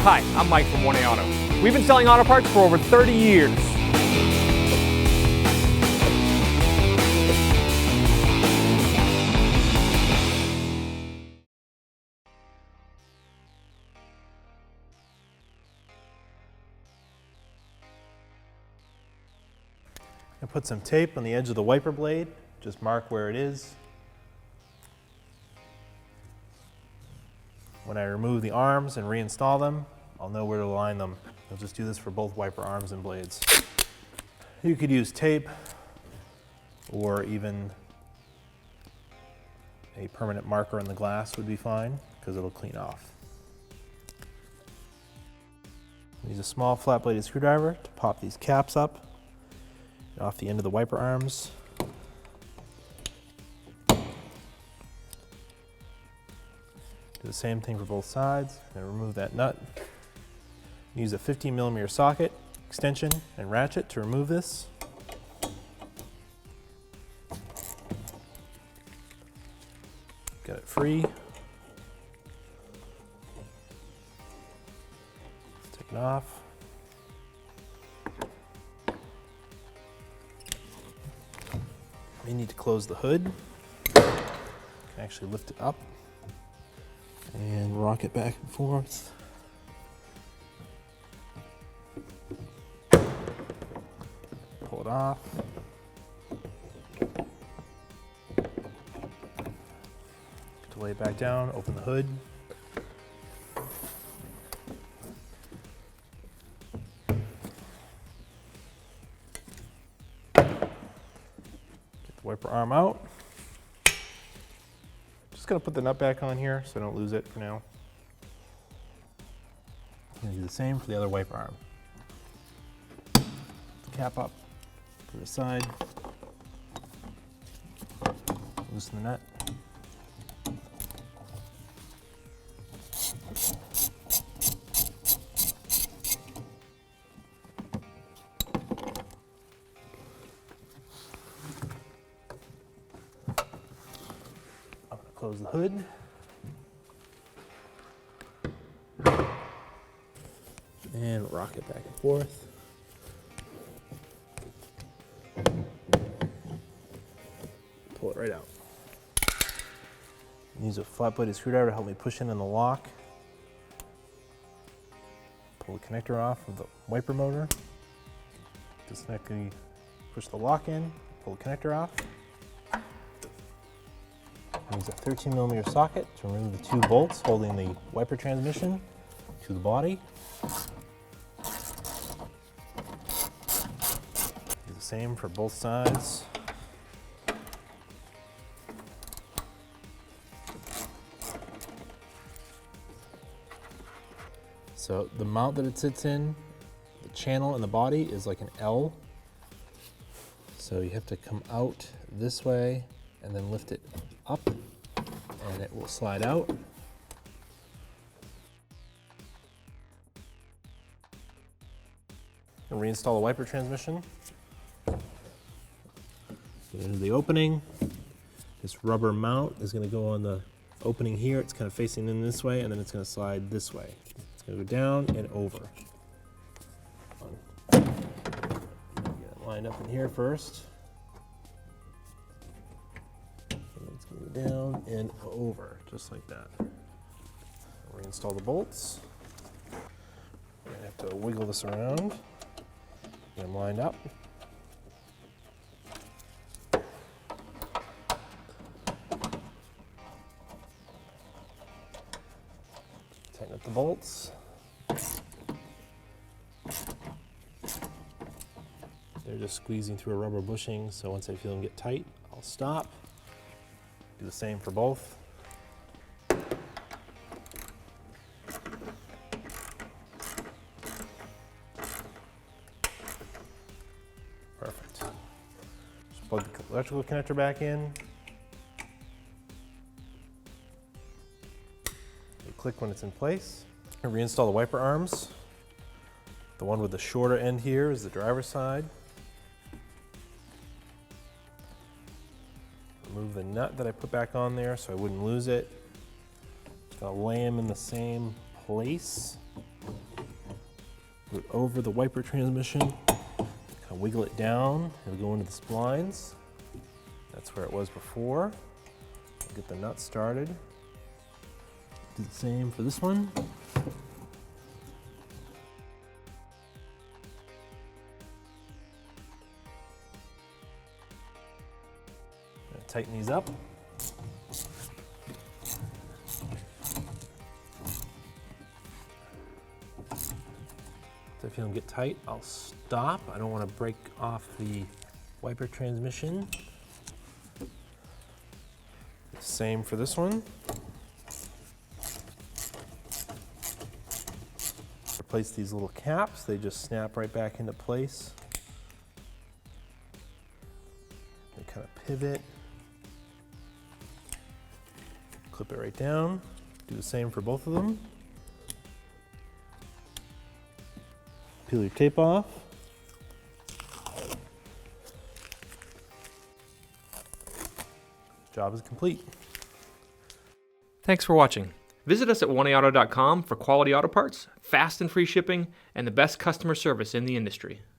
Hi, I'm Mike from 1A Auto. We've been selling auto parts for over 30 years. I put some tape on the edge of the wiper blade, just mark where it is. When I remove the arms and reinstall them, I'll know where to align them. I'll just do this for both wiper arms and blades. You could use tape or even a permanent marker on the glass would be fine because it'll clean off. Use a small flat-bladed screwdriver to pop these caps up off the end of the wiper arms. Do the same thing for both sides and remove that nut. Use a 15mm socket, extension, and ratchet to remove this. Get it free. Take it off. You need to close the hood. You can actually lift it up and rock it back and forth. Pull it off. To lay it back down, open the hood. Wiper arm out. Just gonna put the nut back on here so I don't lose it for now. I'm gonna do the same for the other wiper arm. Cap up, put it aside, loosen the nut. Close the hood. And rock it back and forth. Pull it right out. Use a flat-bladed screwdriver to help me push in on the lock. Pull the connector off of the wiper motor. Disconnect push the lock in, pull the connector off. Use a 13mm socket to remove the two bolts holding the wiper transmission to the body. Do the same for both sides. So the mount that it sits in, the channel in the body is like an L. So you have to come out this way and then lift it up and it will slide out. And reinstall the wiper transmission. Get into the opening. This rubber mount is going to go on the opening here. It's kind of facing in this way and then it's going to slide this way. It's going to go down and over. Get it lined up in here first. It's going to go down and over, just like that. Reinstall the bolts. I'm going to have to wiggle this around. Get them lined up. Tighten up the bolts. They're just squeezing through a rubber bushing, so once I feel them get tight, I'll stop. Do the same for both. Perfect. Just plug the electrical connector back in. You click when it's in place. And reinstall the wiper arms. The one with the shorter end here is the driver's side. Remove the nut that I put back on there so I wouldn't lose it. Just gonna lay them in the same place. Put it over the wiper transmission, kind of wiggle it down, it'll go into the splines. That's where it was before. Get the nut started. Do the same for this one. Tighten these up. So if you don't get tight, I'll stop. I don't want to break off the wiper transmission. Same for this one. Replace these little caps. They just snap right back into place. They kind of pivot. Clip it right down. Do the same for both of them. Peel your tape off. Job is complete. Thanks for watching. Visit us at oneauto.com for quality auto parts, fast and free shipping, and the best customer service in the industry.